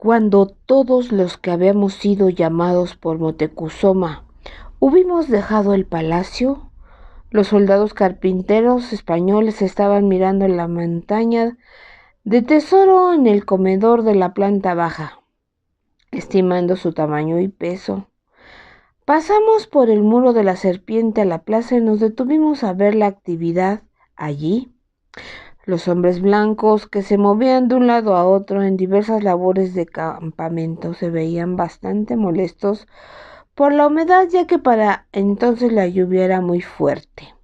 Cuando todos los que habíamos sido llamados por Moctezuma hubimos dejado el palacio, los soldados carpinteros españoles estaban mirando la montaña de tesoro en el comedor de la planta baja, estimando su tamaño y peso. Pasamos por el muro de la serpiente a la plaza y nos detuvimos a ver la actividad allí. Los hombres blancos que se movían de un lado a otro en diversas labores de campamento se veían bastante molestos por la humedad, ya que para entonces la lluvia era muy fuerte.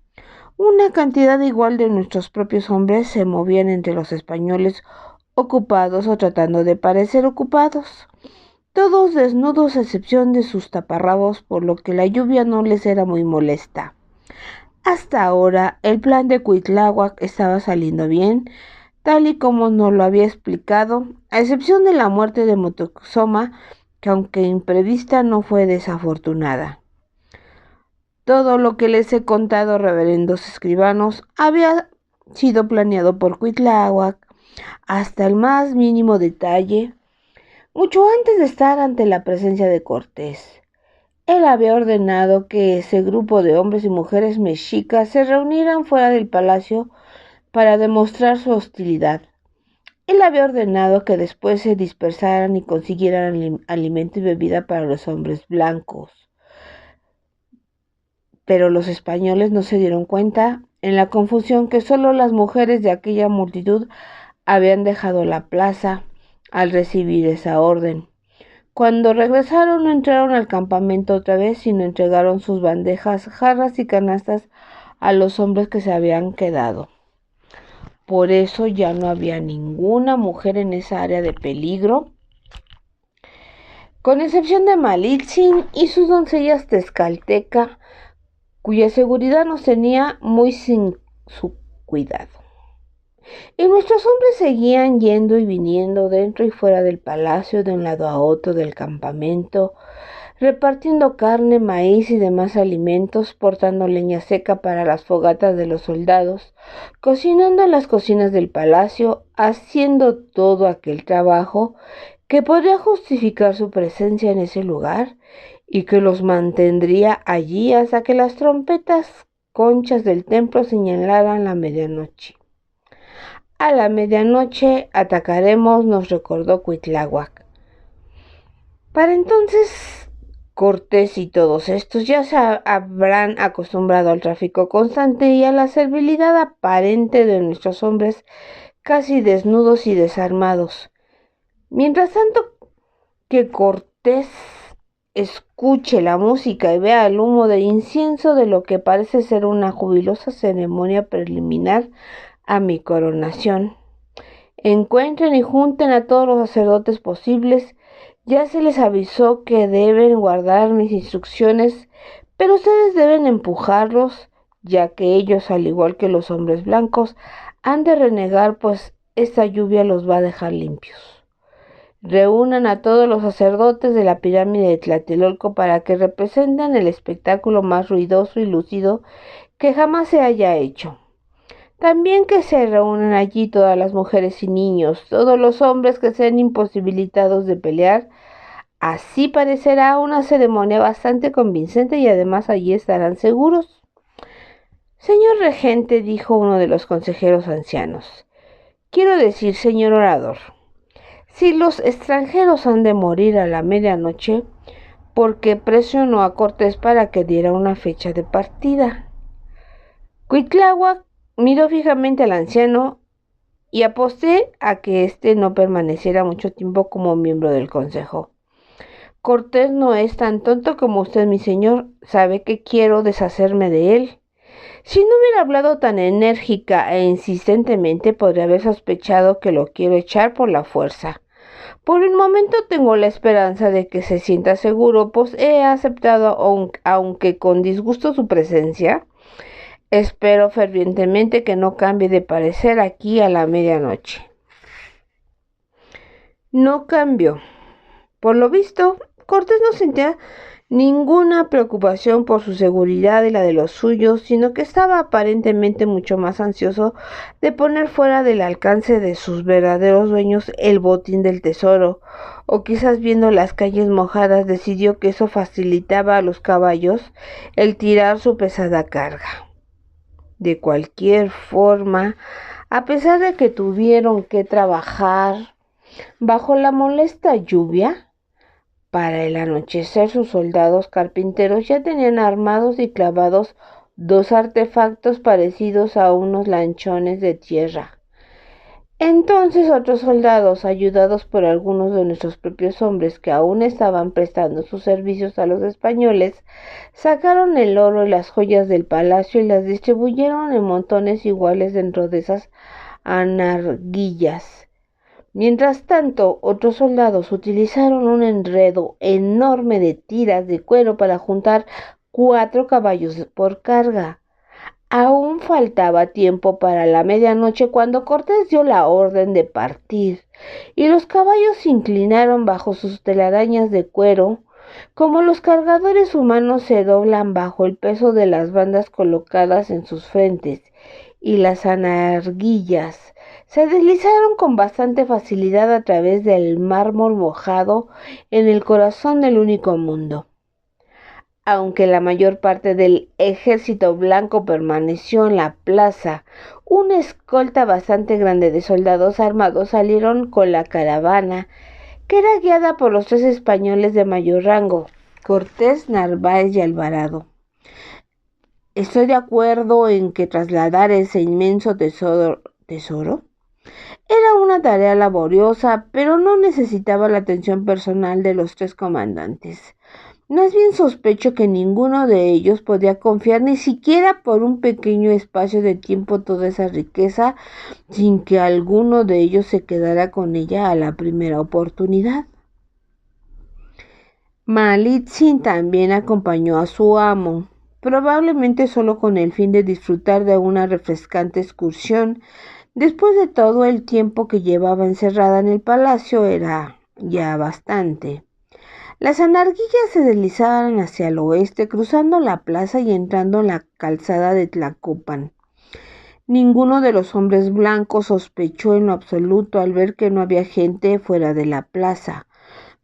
Una cantidad igual de nuestros propios hombres se movían entre los españoles ocupados o tratando de parecer ocupados, todos desnudos a excepción de sus taparrabos, por lo que la lluvia no les era muy molesta. Hasta ahora, el plan de Cuitláhuac estaba saliendo bien, tal y como nos lo había explicado, a excepción de la muerte de Moctezuma, que aunque imprevista no fue desafortunada. Todo lo que les he contado, reverendos escribanos, había sido planeado por Cuitláhuac hasta el más mínimo detalle, mucho antes de estar ante la presencia de Cortés. Él había ordenado que ese grupo de hombres y mujeres mexicas se reunieran fuera del palacio para demostrar su hostilidad. Él había ordenado que después se dispersaran y consiguieran alimento y bebida para los hombres blancos. Pero los españoles no se dieron cuenta en la confusión que solo las mujeres de aquella multitud habían dejado la plaza al recibir esa orden. Cuando regresaron no entraron al campamento otra vez, sino entregaron sus bandejas, jarras y canastas a los hombres que se habían quedado. Por eso ya no había ninguna mujer en esa área de peligro, con excepción de Malitzin y sus doncellas tezcalteca, cuya seguridad nos tenía muy sin su cuidado. Y nuestros hombres seguían yendo y viniendo dentro y fuera del palacio, de un lado a otro del campamento, repartiendo carne, maíz y demás alimentos, portando leña seca para las fogatas de los soldados, cocinando en las cocinas del palacio, haciendo todo aquel trabajo que podría justificar su presencia en ese lugar y que los mantendría allí hasta que las trompetas conchas del templo señalaran la medianoche. A la medianoche atacaremos, nos recordó Cuitláhuac. Para entonces, Cortés y todos estos ya se habrán acostumbrado al tráfico constante y a la servilidad aparente de nuestros hombres casi desnudos y desarmados. Mientras tanto que Cortés escuche la música y vea el humo de incienso de lo que parece ser una jubilosa ceremonia preliminar a mi coronación. Encuentren y junten a todos los sacerdotes posibles. Ya se les avisó que deben guardar mis instrucciones, pero ustedes deben empujarlos, ya que ellos, al igual que los hombres blancos, han de renegar, pues esta lluvia los va a dejar limpios. Reúnan a todos los sacerdotes de la pirámide de Tlatelolco para que representen el espectáculo más ruidoso y lúcido que jamás se haya hecho. También que se reúnan allí todas las mujeres y niños, todos los hombres que sean imposibilitados de pelear. Así parecerá una ceremonia bastante convincente y además allí estarán seguros. Señor regente, dijo uno de los consejeros ancianos, quiero decir, señor orador, si los extranjeros han de morir a la medianoche, ¿por qué presionó a Cortés para que diera una fecha de partida? Cuitláhuac miró fijamente al anciano y aposté a que éste no permaneciera mucho tiempo como miembro del consejo. Cortés no es tan tonto como usted, mi señor, sabe que quiero deshacerme de él. Si no hubiera hablado tan enérgica e insistentemente, podría haber sospechado que lo quiero echar por la fuerza. Por el momento tengo la esperanza de que se sienta seguro, pues he aceptado, aunque con disgusto, su presencia. Espero fervientemente que no cambie de parecer aquí a la medianoche. No cambió. Por lo visto, Cortés no sentía ninguna preocupación por su seguridad y la de los suyos, sino que estaba aparentemente mucho más ansioso de poner fuera del alcance de sus verdaderos dueños el botín del tesoro, o quizás viendo las calles mojadas decidió que eso facilitaba a los caballos el tirar su pesada carga. De cualquier forma, a pesar de que tuvieron que trabajar bajo la molesta lluvia, para el anochecer sus soldados carpinteros ya tenían armados y clavados dos artefactos parecidos a unos lanchones de tierra. Entonces otros soldados, ayudados por algunos de nuestros propios hombres que aún estaban prestando sus servicios a los españoles, sacaron el oro y las joyas del palacio y las distribuyeron en montones iguales dentro de esas anarguillas. Mientras tanto, otros soldados utilizaron un enredo enorme de tiras de cuero para juntar 4 caballos por carga. Aún faltaba tiempo para la medianoche cuando Cortés dio la orden de partir, y los caballos se inclinaron bajo sus telarañas de cuero, como los cargadores humanos se doblan bajo el peso de las bandas colocadas en sus frentes, y las anarguillas se deslizaron con bastante facilidad a través del mármol mojado en el corazón del único mundo. Aunque la mayor parte del ejército blanco permaneció en la plaza, una escolta bastante grande de soldados armados salieron con la caravana, que era guiada por los 3 españoles de mayor rango, Cortés, Narváez y Alvarado. Estoy de acuerdo en que trasladar ese inmenso tesoro era una tarea laboriosa, pero no necesitaba la atención personal de los 3 comandantes. Más bien sospecho que ninguno de ellos podía confiar ni siquiera por un pequeño espacio de tiempo toda esa riqueza sin que alguno de ellos se quedara con ella a la primera oportunidad. Malitzin también acompañó a su amo, probablemente solo con el fin de disfrutar de una refrescante excursión. Después de todo, el tiempo que llevaba encerrada en el palacio era ya bastante. Las anarguillas se deslizaban hacia el oeste, cruzando la plaza y entrando en la calzada de Tlacopan. Ninguno de los hombres blancos sospechó en lo absoluto al ver que no había gente fuera de la plaza,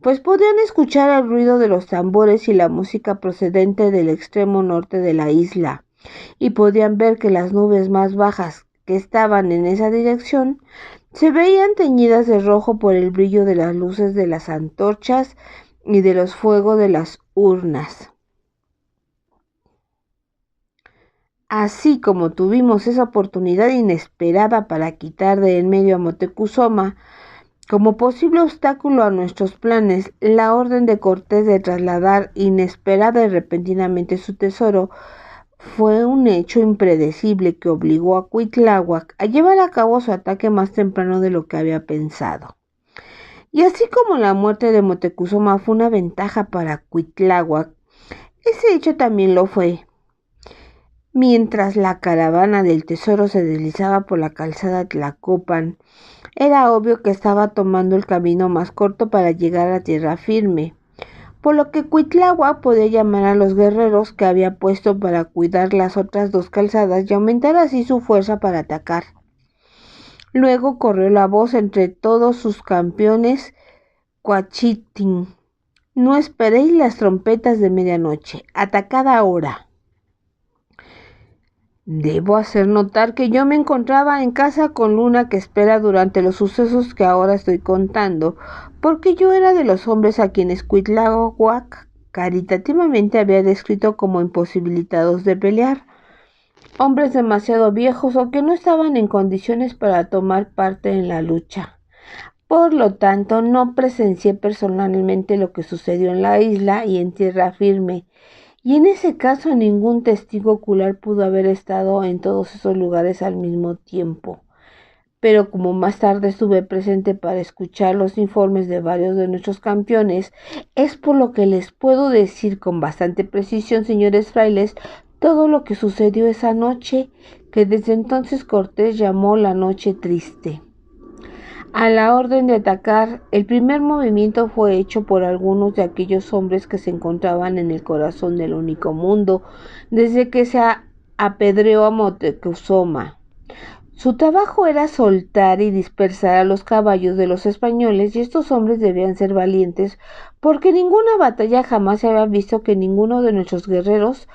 pues podían escuchar el ruido de los tambores y la música procedente del extremo norte de la isla, y podían ver que las nubes más bajas que estaban en esa dirección se veían teñidas de rojo por el brillo de las luces de las antorchas y de los fuegos de las urnas. Así como tuvimos esa oportunidad inesperada para quitar de en medio a Moctezuma como posible obstáculo a nuestros planes, la orden de Cortés de trasladar inesperada y repentinamente su tesoro fue un hecho impredecible que obligó a Cuitláhuac a llevar a cabo su ataque más temprano de lo que había pensado. Y así como la muerte de Moctezuma fue una ventaja para Cuitláhuac, ese hecho también lo fue. Mientras la caravana del tesoro se deslizaba por la calzada Tlacopan, era obvio que estaba tomando el camino más corto para llegar a tierra firme, por lo que Cuitláhuac podía llamar a los guerreros que había puesto para cuidar las otras 2 calzadas y aumentar así su fuerza para atacar. Luego corrió la voz entre todos sus campeones: Coachitín, no esperéis las trompetas de medianoche, atacad ahora. Debo hacer notar que yo me encontraba en casa con Luna que espera durante los sucesos que ahora estoy contando, porque yo era de los hombres a quienes Cuitláhuac caritativamente había descrito como imposibilitados de pelear, hombres demasiado viejos o que no estaban en condiciones para tomar parte en la lucha. Por lo tanto, no presencié personalmente lo que sucedió en la isla y en tierra firme, y en ese caso ningún testigo ocular pudo haber estado en todos esos lugares al mismo tiempo. Pero como más tarde estuve presente para escuchar los informes de varios de nuestros campeones, es por lo que les puedo decir con bastante precisión, señores frailes, todo lo que sucedió esa noche, que desde entonces Cortés llamó la noche triste. A la orden de atacar, el primer movimiento fue hecho por algunos de aquellos hombres que se encontraban en el corazón del único mundo desde que se apedreó a Moctezuma. Su trabajo era soltar y dispersar a los caballos de los españoles, y estos hombres debían ser valientes porque en ninguna batalla jamás se había visto que ninguno de nuestros guerreros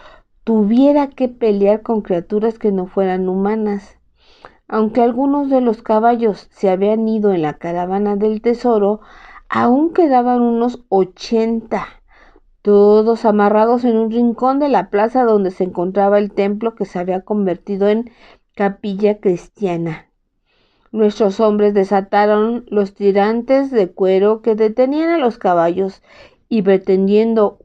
tuviera que pelear con criaturas que no fueran humanas. Aunque algunos de los caballos se habían ido en la caravana del tesoro, aún quedaban unos 80, todos amarrados en un rincón de la plaza donde se encontraba el templo que se había convertido en capilla cristiana. Nuestros hombres desataron los tirantes de cuero que detenían a los caballos y prendiendo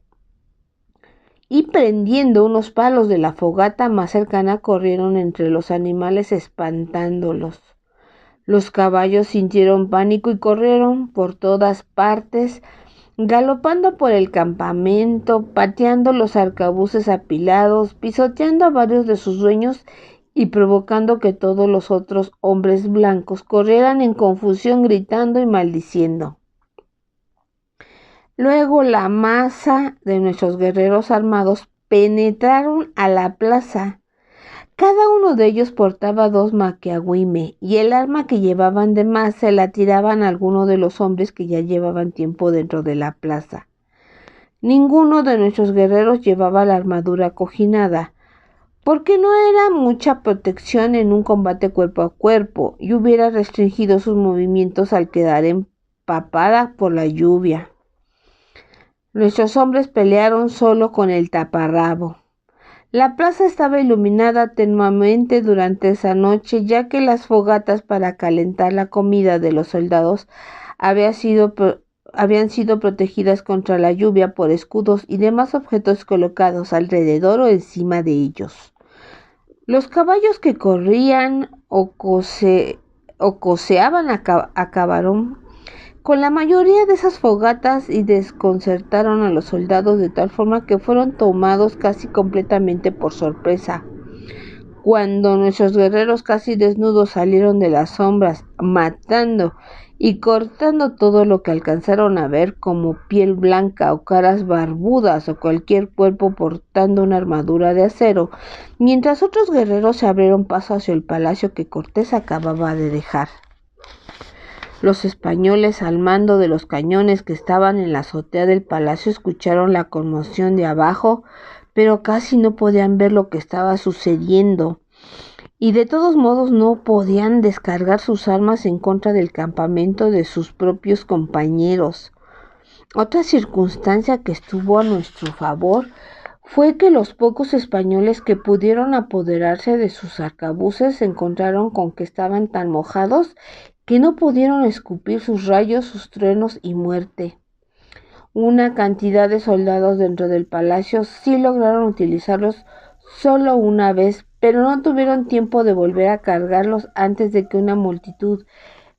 unos palos de la fogata más cercana corrieron entre los animales espantándolos. Los caballos sintieron pánico y corrieron por todas partes, galopando por el campamento, pateando los arcabuces apilados, pisoteando a varios de sus dueños y provocando que todos los otros hombres blancos corrieran en confusión gritando y maldiciendo. Luego la masa de nuestros guerreros armados penetraron a la plaza. Cada uno de ellos portaba 2 maquiagüime y el arma que llevaban de más se la tiraban a alguno de los hombres que ya llevaban tiempo dentro de la plaza. Ninguno de nuestros guerreros llevaba la armadura cojinada, porque no era mucha protección en un combate cuerpo a cuerpo y hubiera restringido sus movimientos al quedar empapada por la lluvia. Nuestros hombres pelearon solo con el taparrabo. La plaza estaba iluminada tenuamente durante esa noche, ya que las fogatas para calentar la comida de los soldados habían sido protegidas contra la lluvia por escudos y demás objetos colocados alrededor o encima de ellos. Los caballos que corrían o coceaban acabaron con la mayoría de esas fogatas y desconcertaron a los soldados de tal forma que fueron tomados casi completamente por sorpresa. Cuando nuestros guerreros casi desnudos salieron de las sombras, matando y cortando todo lo que alcanzaron a ver, como piel blanca o caras barbudas o cualquier cuerpo portando una armadura de acero, mientras otros guerreros se abrieron paso hacia el palacio que Cortés acababa de dejar. Los españoles al mando de los cañones que estaban en la azotea del palacio escucharon la conmoción de abajo, pero casi no podían ver lo que estaba sucediendo, y de todos modos no podían descargar sus armas en contra del campamento de sus propios compañeros. Otra circunstancia que estuvo a nuestro favor fue que los pocos españoles que pudieron apoderarse de sus arcabuces se encontraron con que estaban tan mojados que no pudieron escupir sus rayos, sus truenos y muerte. Una cantidad de soldados dentro del palacio sí lograron utilizarlos solo una vez, pero no tuvieron tiempo de volver a cargarlos antes de que una multitud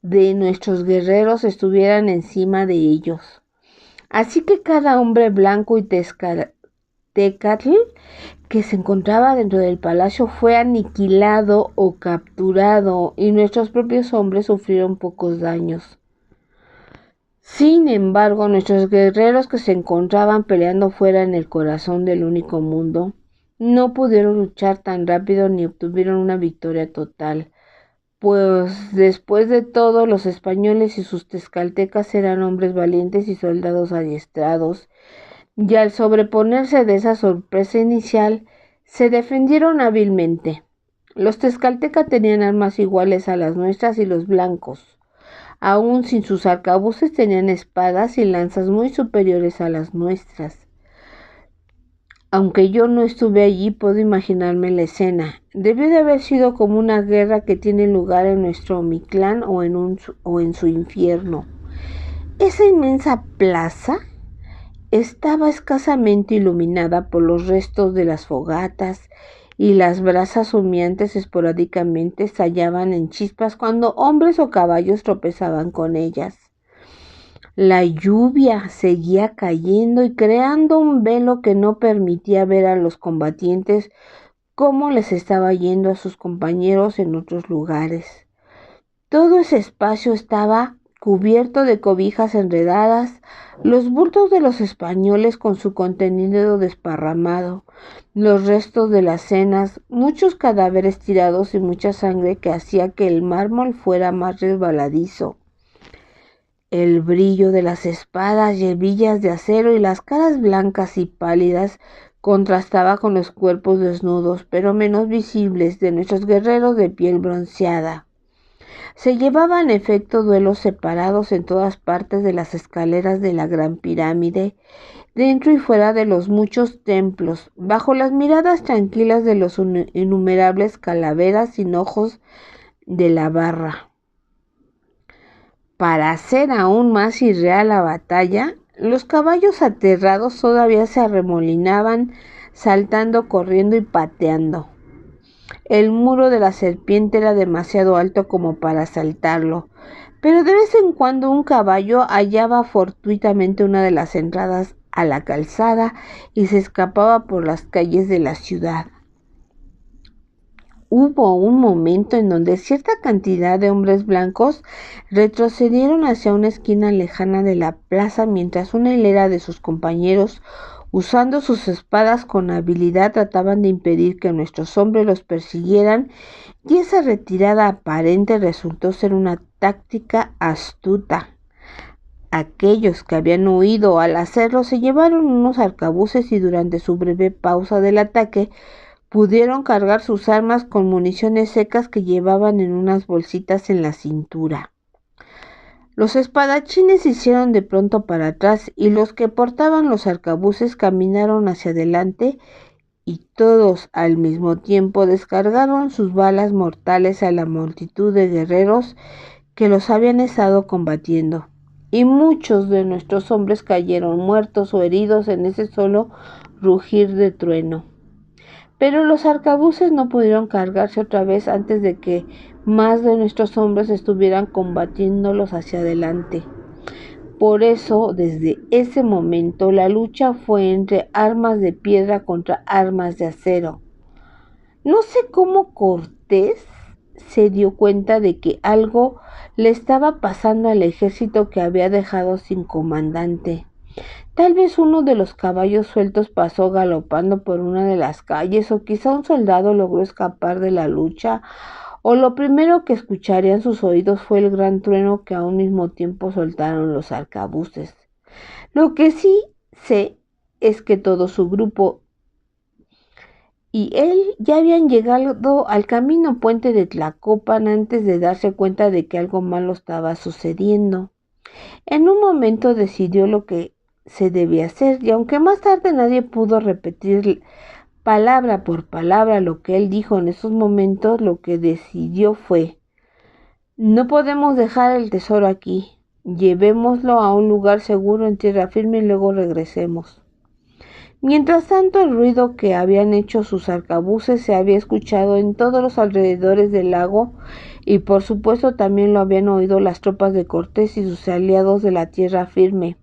de nuestros guerreros estuvieran encima de ellos. Así que cada hombre blanco y tecatl que se encontraba dentro del palacio fue aniquilado o capturado, y nuestros propios hombres sufrieron pocos daños. Sin embargo, nuestros guerreros que se encontraban peleando fuera en el corazón del único mundo no pudieron luchar tan rápido ni obtuvieron una victoria total, pues después de todo los españoles y sus tezcaltecas eran hombres valientes y soldados adiestrados, y al sobreponerse de esa sorpresa inicial, se defendieron hábilmente. Los tezcaltecas tenían armas iguales a las nuestras y los blancos, aún sin sus arcabuces, tenían espadas y lanzas muy superiores a las nuestras. Aunque yo no estuve allí, puedo imaginarme la escena. Debió de haber sido como una guerra que tiene lugar en nuestro Mictlán o en su infierno. Esa inmensa plaza estaba escasamente iluminada por los restos de las fogatas, y las brasas humeantes esporádicamente estallaban en chispas cuando hombres o caballos tropezaban con ellas. La lluvia seguía cayendo y creando un velo que no permitía ver a los combatientes cómo les estaba yendo a sus compañeros en otros lugares. Todo ese espacio estaba cubierto de cobijas enredadas, los bultos de los españoles con su contenido desparramado, los restos de las cenas, muchos cadáveres tirados y mucha sangre que hacía que el mármol fuera más resbaladizo. El brillo de las espadas y hebillas de acero y las caras blancas y pálidas contrastaba con los cuerpos desnudos, pero menos visibles, de nuestros guerreros de piel bronceada. Se llevaban en efecto duelos separados en todas partes de las escaleras de la Gran Pirámide, dentro y fuera de los muchos templos, bajo las miradas tranquilas de los innumerables calaveras sin ojos de la barra. Para hacer aún más irreal la batalla, los caballos aterrados todavía se arremolinaban, saltando, corriendo y pateando. El muro de la serpiente era demasiado alto como para saltarlo, pero de vez en cuando un caballo hallaba fortuitamente una de las entradas a la calzada y se escapaba por las calles de la ciudad. Hubo un momento en donde cierta cantidad de hombres blancos retrocedieron hacia una esquina lejana de la plaza mientras una hilera de sus compañeros, usando sus espadas con habilidad, trataban de impedir que nuestros hombres los persiguieran, y esa retirada aparente resultó ser una táctica astuta. Aquellos que habían huido al hacerlo se llevaron unos arcabuces y durante su breve pausa del ataque pudieron cargar sus armas con municiones secas que llevaban en unas bolsitas en la cintura. Los espadachines se hicieron de pronto para atrás y los que portaban los arcabuces caminaron hacia adelante y todos al mismo tiempo descargaron sus balas mortales a la multitud de guerreros que los habían estado combatiendo. Y muchos de nuestros hombres cayeron muertos o heridos en ese solo rugir de trueno. Pero los arcabuces no pudieron cargarse otra vez antes de que más de nuestros hombres estuvieran combatiéndolos hacia adelante. Por eso, desde ese momento, la lucha fue entre armas de piedra contra armas de acero. No sé cómo Cortés se dio cuenta de que algo le estaba pasando al ejército que había dejado sin comandante. Tal vez uno de los caballos sueltos pasó galopando por una de las calles, o quizá un soldado logró escapar de la lucha, o lo primero que escucharían sus oídos fue el gran trueno que a un mismo tiempo soltaron los arcabuces. Lo que sí sé es que todo su grupo y él ya habían llegado al camino puente de Tlacopan antes de darse cuenta de que algo malo estaba sucediendo. En un momento decidió lo que se debía hacer, y aunque más tarde nadie pudo repetir palabra por palabra lo que él dijo en esos momentos, lo que decidió fue: no podemos dejar el tesoro aquí, llevémoslo a un lugar seguro en tierra firme y luego regresemos. Mientras tanto, el ruido que habían hecho sus arcabuces se había escuchado en todos los alrededores del lago, y por supuesto también lo habían oído las tropas de Cortés y sus aliados de la tierra firme.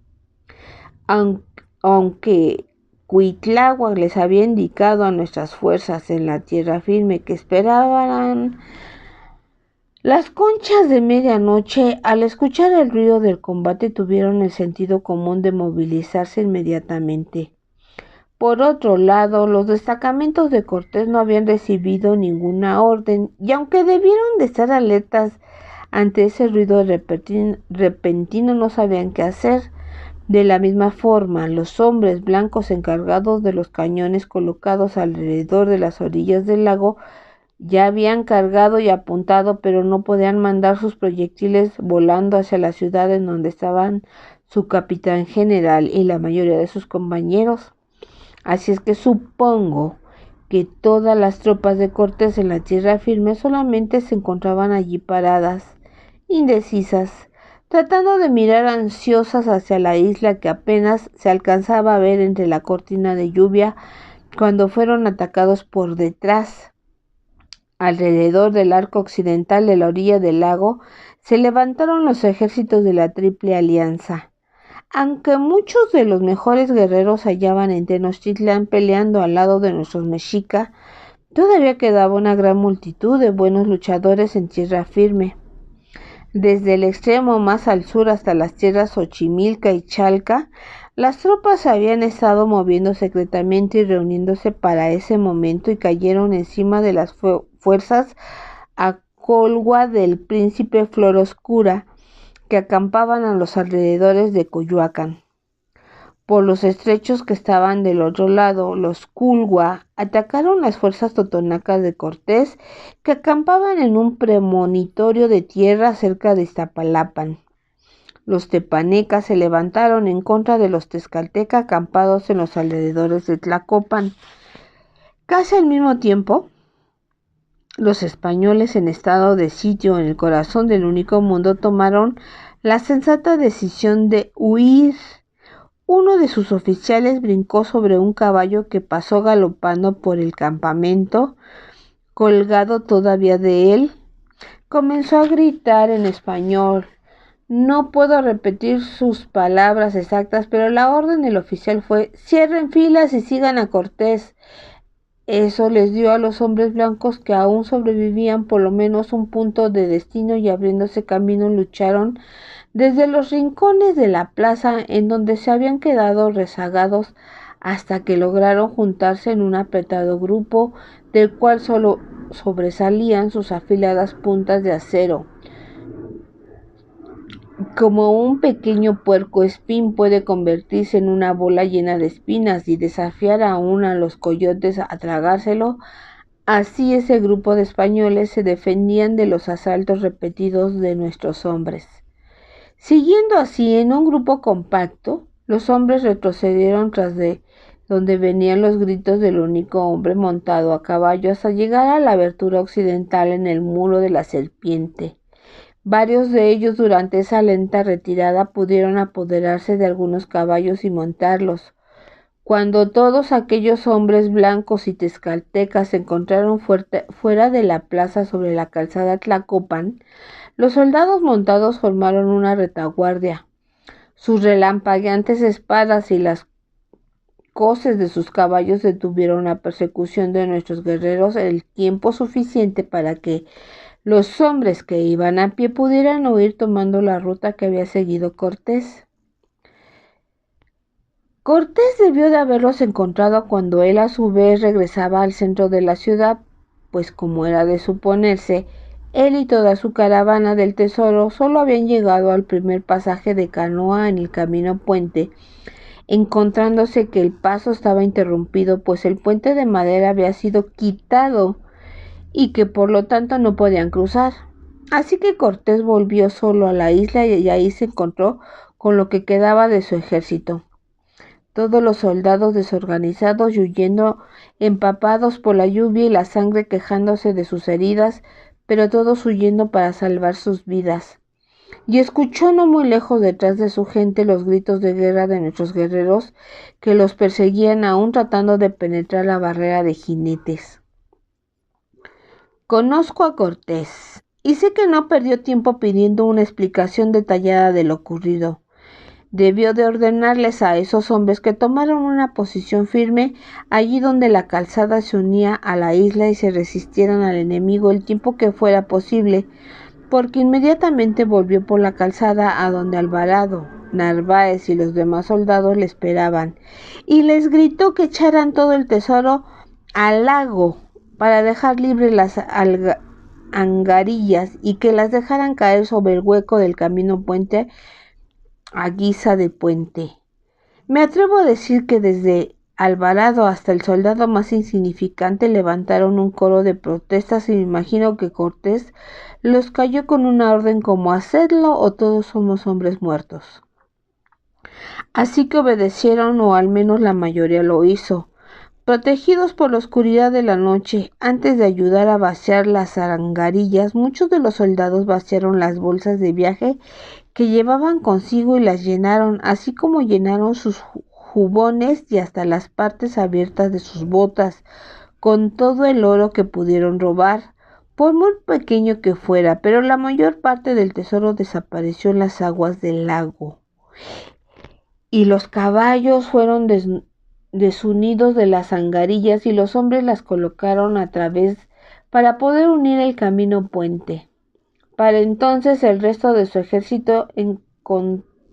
Aunque Cuitláhuac les había indicado a nuestras fuerzas en la tierra firme que esperaban las conchas de medianoche, al escuchar el ruido del combate tuvieron el sentido común de movilizarse inmediatamente. Por otro lado, los destacamentos de Cortés no habían recibido ninguna orden, y aunque debieron de estar alertas ante ese ruido repentino, no sabían qué hacer. De la misma forma, los hombres blancos encargados de los cañones colocados alrededor de las orillas del lago ya habían cargado y apuntado, pero no podían mandar sus proyectiles volando hacia la ciudad en donde estaban su capitán general y la mayoría de sus compañeros. Así es que supongo que todas las tropas de Cortés en la tierra firme solamente se encontraban allí paradas, indecisas, tratando de mirar ansiosas hacia la isla que apenas se alcanzaba a ver entre la cortina de lluvia cuando fueron atacados por detrás. Alrededor del arco occidental de la orilla del lago se levantaron los ejércitos de la Triple Alianza. Aunque muchos de los mejores guerreros se hallaban en Tenochtitlán peleando al lado de nuestros mexica, todavía quedaba una gran multitud de buenos luchadores en tierra firme. Desde el extremo más al sur hasta las tierras Xochimilca y Chalca, las tropas habían estado moviendo secretamente y reuniéndose para ese momento y cayeron encima de las fuerzas Acolhua del príncipe Floroscura que acampaban a los alrededores de Coyoacán. Por los estrechos que estaban del otro lado, los Culhua atacaron las fuerzas totonacas de Cortés que acampaban en un premonitorio de tierra cerca de Iztapalapan. Los tepanecas se levantaron en contra de los tezcaltecas acampados en los alrededores de Tlacopan. Casi al mismo tiempo, los españoles en estado de sitio en el corazón del único mundo tomaron la sensata decisión de huir. Uno de sus oficiales brincó sobre un caballo que pasó galopando por el campamento. Colgado todavía de él, comenzó a gritar en español. No puedo repetir sus palabras exactas, pero la orden del oficial fue: cierren filas y sigan a Cortés. Eso les dio a los hombres blancos que aún sobrevivían por lo menos un punto de destino y abriéndose camino lucharon desde los rincones de la plaza en donde se habían quedado rezagados hasta que lograron juntarse en un apretado grupo del cual solo sobresalían sus afiladas puntas de acero. Como un pequeño puercoespín puede convertirse en una bola llena de espinas y desafiar aún a los coyotes a tragárselo, así ese grupo de españoles se defendían de los asaltos repetidos de nuestros hombres. Siguiendo así en un grupo compacto, los hombres retrocedieron tras de donde venían los gritos del único hombre montado a caballo hasta llegar a la abertura occidental en el muro de la serpiente. Varios de ellos durante esa lenta retirada pudieron apoderarse de algunos caballos y montarlos. Cuando todos aquellos hombres blancos y tezcaltecas se encontraron fuera de la plaza sobre la calzada Tlacopan, los soldados montados formaron una retaguardia. Sus relampagueantes espadas y las coces de sus caballos detuvieron la persecución de nuestros guerreros el tiempo suficiente para que los hombres que iban a pie pudieran huir tomando la ruta que había seguido Cortés. Cortés debió de haberlos encontrado cuando él a su vez regresaba al centro de la ciudad, pues como era de suponerse, él y toda su caravana del tesoro solo habían llegado al primer pasaje de canoa en el camino puente, encontrándose que el paso estaba interrumpido, pues el puente de madera había sido quitado y que por lo tanto no podían cruzar. Así que Cortés volvió solo a la isla y ahí se encontró con lo que quedaba de su ejército. Todos los soldados desorganizados y huyendo, empapados por la lluvia y la sangre, quejándose de sus heridas, pero todos huyendo para salvar sus vidas. Y escuchó no muy lejos detrás de su gente los gritos de guerra de nuestros guerreros que los perseguían aún tratando de penetrar la barrera de jinetes. Conozco a Cortés y sé que no perdió tiempo pidiendo una explicación detallada de lo ocurrido. Debió de ordenarles a esos hombres que tomaran una posición firme allí donde la calzada se unía a la isla y se resistieran al enemigo el tiempo que fuera posible, porque inmediatamente volvió por la calzada a donde Alvarado, Narváez y los demás soldados le esperaban, y les gritó que echaran todo el tesoro al lago para dejar libres las angarillas y que las dejaran caer sobre el hueco del camino puente a guisa de puente. Me atrevo a decir que desde Alvarado hasta el soldado más insignificante levantaron un coro de protestas y me imagino que Cortés los cayó con una orden como hacedlo o todos somos hombres muertos. Así que obedecieron, o al menos la mayoría lo hizo. Protegidos por la oscuridad de la noche, antes de ayudar a vaciar las angarillas, muchos de los soldados vaciaron las bolsas de viaje que llevaban consigo y las llenaron, así como llenaron sus jubones y hasta las partes abiertas de sus botas, con todo el oro que pudieron robar, por muy pequeño que fuera, pero la mayor parte del tesoro desapareció en las aguas del lago. Y los caballos fueron desunidos de las angarillas y los hombres las colocaron a través para poder unir el camino puente. Para entonces el resto de su ejército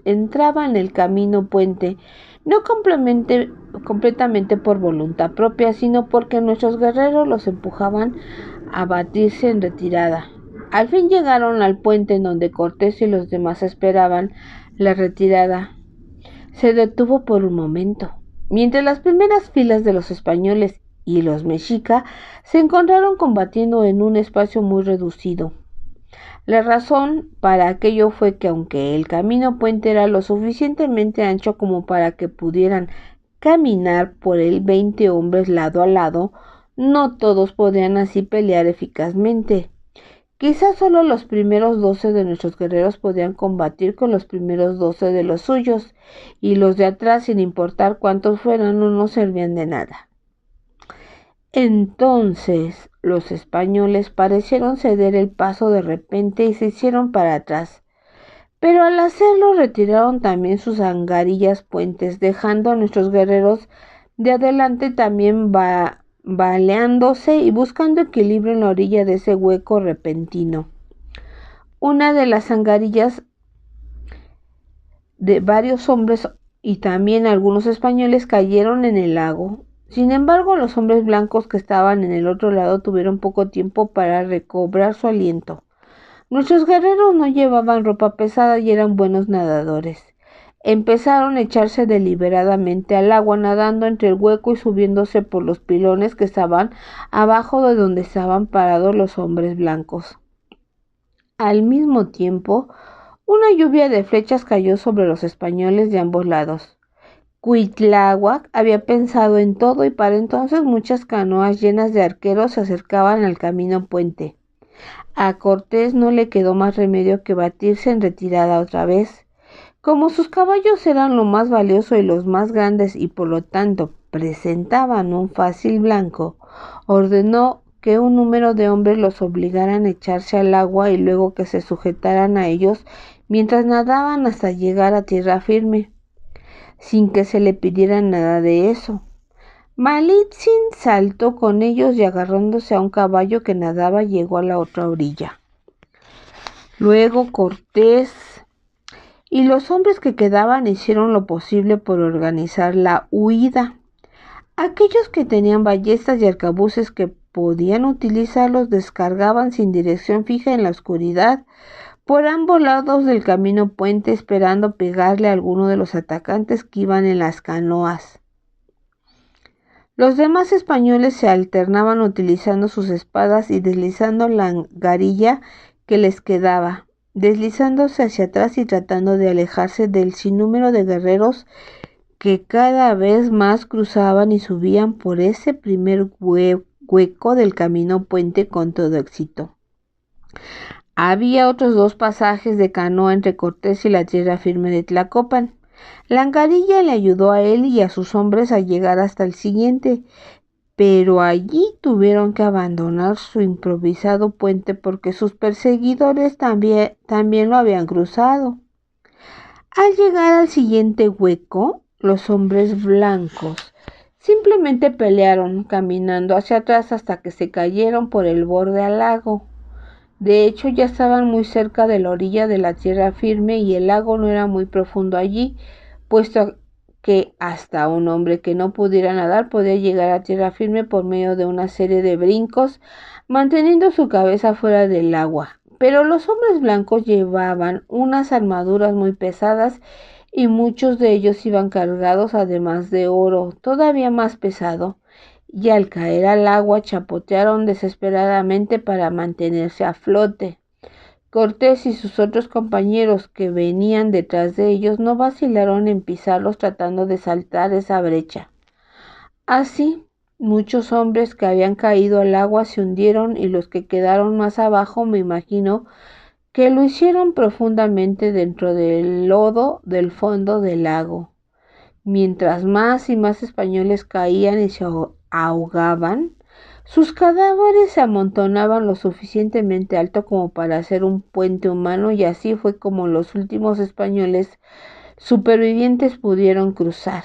entraba en el camino puente, no completamente por voluntad propia, sino porque nuestros guerreros los empujaban a batirse en retirada. Al fin llegaron al puente en donde Cortés y los demás esperaban. La retirada se detuvo por un momento, mientras las primeras filas de los españoles y los mexica se encontraron combatiendo en un espacio muy reducido. La razón para aquello fue que aunque el camino puente era lo suficientemente ancho como para que pudieran caminar por él 20 hombres lado a lado, no todos podían así pelear eficazmente. Quizás solo los primeros 12 de nuestros guerreros podían combatir con los primeros 12 de los suyos, y los de atrás, sin importar cuántos fueran, no nos servían de nada. Entonces los españoles parecieron ceder el paso de repente y se hicieron para atrás, pero al hacerlo retiraron también sus angarillas puentes, dejando a nuestros guerreros de adelante también baleándose y buscando equilibrio en la orilla de ese hueco repentino. Una de las angarillas de varios hombres y también algunos españoles cayeron en el lago. Sin embargo, los hombres blancos que estaban en el otro lado tuvieron poco tiempo para recobrar su aliento. Nuestros guerreros no llevaban ropa pesada y eran buenos nadadores. Empezaron a echarse deliberadamente al agua, nadando entre el hueco y subiéndose por los pilones que estaban abajo de donde estaban parados los hombres blancos. Al mismo tiempo, una lluvia de flechas cayó sobre los españoles de ambos lados. Cuitláhuac había pensado en todo y para entonces muchas canoas llenas de arqueros se acercaban al camino puente. A Cortés no le quedó más remedio que batirse en retirada otra vez. Como sus caballos eran lo más valioso y los más grandes y por lo tanto presentaban un fácil blanco, ordenó que un número de hombres los obligaran a echarse al agua y luego que se sujetaran a ellos mientras nadaban hasta llegar a tierra firme, sin que se le pidiera nada de eso. Malitzin saltó con ellos y agarrándose a un caballo que nadaba llegó a la otra orilla. Luego Cortés y los hombres que quedaban hicieron lo posible por organizar la huida. Aquellos que tenían ballestas y arcabuces que podían utilizarlos descargaban sin dirección fija en la oscuridad por ambos lados del camino puente, esperando pegarle a alguno de los atacantes que iban en las canoas. Los demás españoles se alternaban utilizando sus espadas y deslizando la angarilla que les quedaba, deslizándose hacia atrás y tratando de alejarse del sinnúmero de guerreros que cada vez más cruzaban y subían por ese primer hueco del camino puente con todo éxito. Había otros 2 pasajes de canoa entre Cortés y la tierra firme de Tlacopan. La angarilla le ayudó a él y a sus hombres a llegar hasta el siguiente, pero allí tuvieron que abandonar su improvisado puente porque sus perseguidores también lo habían cruzado. Al llegar al siguiente hueco, los hombres blancos simplemente pelearon, caminando hacia atrás hasta que se cayeron por el borde al lago. De hecho, ya estaban muy cerca de la orilla de la tierra firme y el lago no era muy profundo allí, puesto que hasta un hombre que no pudiera nadar podía llegar a tierra firme por medio de una serie de brincos, manteniendo su cabeza fuera del agua. Pero los hombres blancos llevaban unas armaduras muy pesadas y muchos de ellos iban cargados además de oro, todavía más pesado, y al caer al agua chapotearon desesperadamente para mantenerse a flote. Cortés y sus otros compañeros que venían detrás de ellos no vacilaron en pisarlos tratando de saltar esa brecha. Así, muchos hombres que habían caído al agua se hundieron y los que quedaron más abajo, me imagino, que lo hicieron profundamente dentro del lodo del fondo del lago. Mientras más y más españoles caían y se ahogaban, sus cadáveres se amontonaban lo suficientemente alto como para hacer un puente humano y así fue como los últimos españoles supervivientes pudieron cruzar.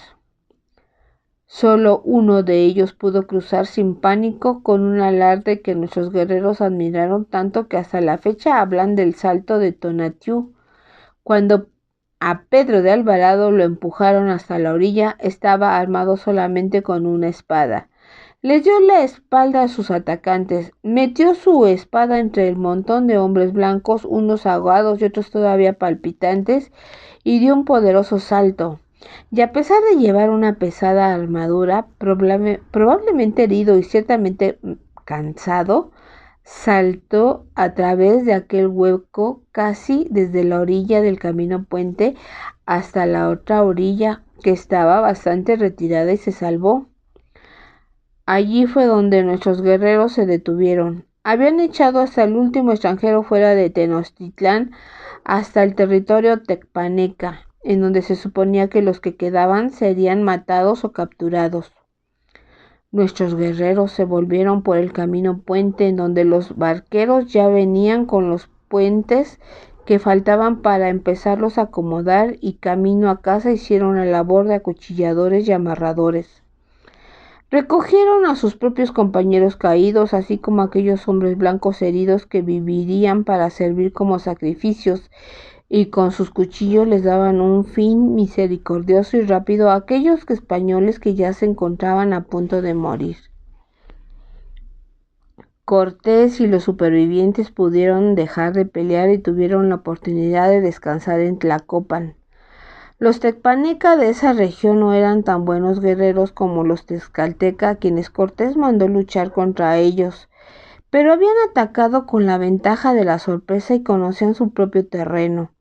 Solo uno de ellos pudo cruzar sin pánico, con un alarde que nuestros guerreros admiraron tanto que hasta la fecha hablan del salto de Tonatiuh. Cuando a Pedro de Alvarado lo empujaron hasta la orilla, estaba armado solamente con una espada. Les dio la espalda a sus atacantes, metió su espada entre el montón de hombres blancos, unos ahogados y otros todavía palpitantes, y dio un poderoso salto. Y a pesar de llevar una pesada armadura, probablemente herido y ciertamente cansado, saltó a través de aquel hueco casi desde la orilla del camino puente hasta la otra orilla, que estaba bastante retirada, y se salvó. Allí fue donde nuestros guerreros se detuvieron. Habían echado hasta el último extranjero fuera de Tenochtitlán, hasta el territorio tecpaneca, en donde se suponía que los que quedaban serían matados o capturados. Nuestros guerreros se volvieron por el camino puente, en donde los barqueros ya venían con los puentes que faltaban para empezarlos a acomodar, y camino a casa hicieron la labor de acuchilladores y amarradores. Recogieron a sus propios compañeros caídos, así como aquellos hombres blancos heridos que vivirían para servir como sacrificios, y con sus cuchillos les daban un fin misericordioso y rápido a aquellos españoles que ya se encontraban a punto de morir. Cortés y los supervivientes pudieron dejar de pelear y tuvieron la oportunidad de descansar en Tlacopan. Los tecpaneca de esa región no eran tan buenos guerreros como los tezcalteca, a quienes Cortés mandó luchar contra ellos, pero habían atacado con la ventaja de la sorpresa y conocían su propio terreno.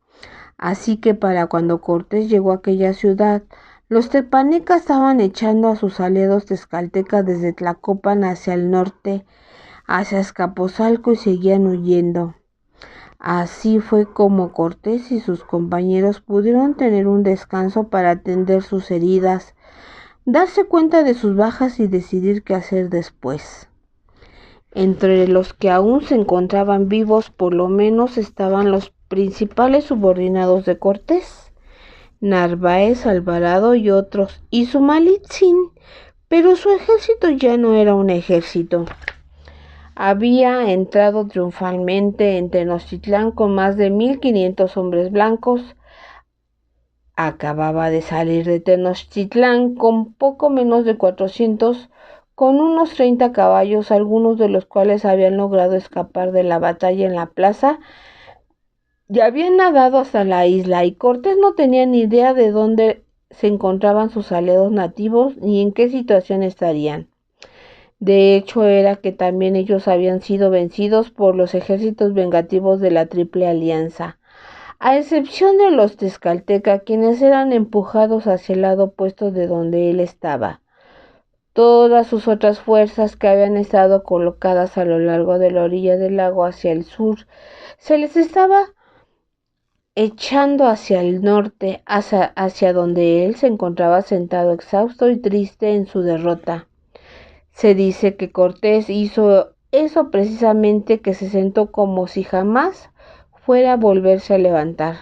Así que para cuando Cortés llegó a aquella ciudad, los tecpanecas estaban echando a sus aliados tezcaltecas desde Tlacopan hacia el norte, hacia Azcapotzalco, y seguían huyendo. Así fue como Cortés y sus compañeros pudieron tener un descanso para atender sus heridas, darse cuenta de sus bajas y decidir qué hacer después. Entre los que aún se encontraban vivos, por lo menos, estaban los principales subordinados de Cortés, Narváez, Alvarado y otros, y Sumalitzin, pero su ejército ya no era un ejército. Había entrado triunfalmente en Tenochtitlán con más de 1,500 hombres blancos. Acababa de salir de Tenochtitlán con poco menos de 400, con unos 30 caballos, algunos de los cuales habían logrado escapar de la batalla en la plaza y habían nadado hasta la isla, y Cortés no tenía ni idea de dónde se encontraban sus aliados nativos ni en qué situación estarían. De hecho, era que también ellos habían sido vencidos por los ejércitos vengativos de la Triple Alianza, a excepción de los tezcalteca, quienes eran empujados hacia el lado opuesto de donde él estaba. Todas sus otras fuerzas, que habían estado colocadas a lo largo de la orilla del lago hacia el sur, se les estaba echando hacia el norte, hacia donde él se encontraba sentado exhausto y triste en su derrota. Se dice que Cortés hizo eso precisamente, que se sentó como si jamás fuera a volverse a levantar.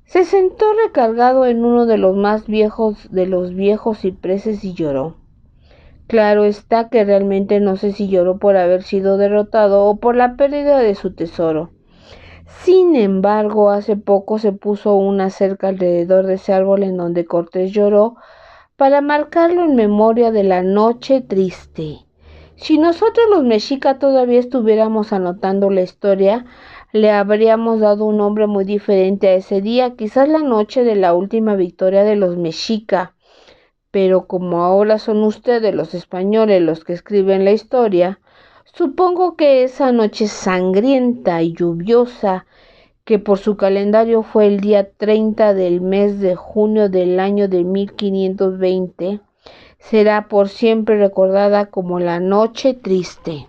Se sentó recargado en uno de los más viejos de los viejos cipreses y lloró. Claro está que realmente no sé si lloró por haber sido derrotado o por la pérdida de su tesoro. Sin embargo, hace poco se puso una cerca alrededor de ese árbol en donde Cortés lloró, para marcarlo en memoria de la noche triste. Si nosotros los mexicas todavía estuviéramos anotando la historia, le habríamos dado un nombre muy diferente a ese día, quizás la noche de la última victoria de los mexicas. Pero como ahora son ustedes los españoles los que escriben la historia, supongo que esa noche sangrienta y lluviosa, que por su calendario fue el día 30 del mes de junio del año de 1520, será por siempre recordada como la Noche Triste.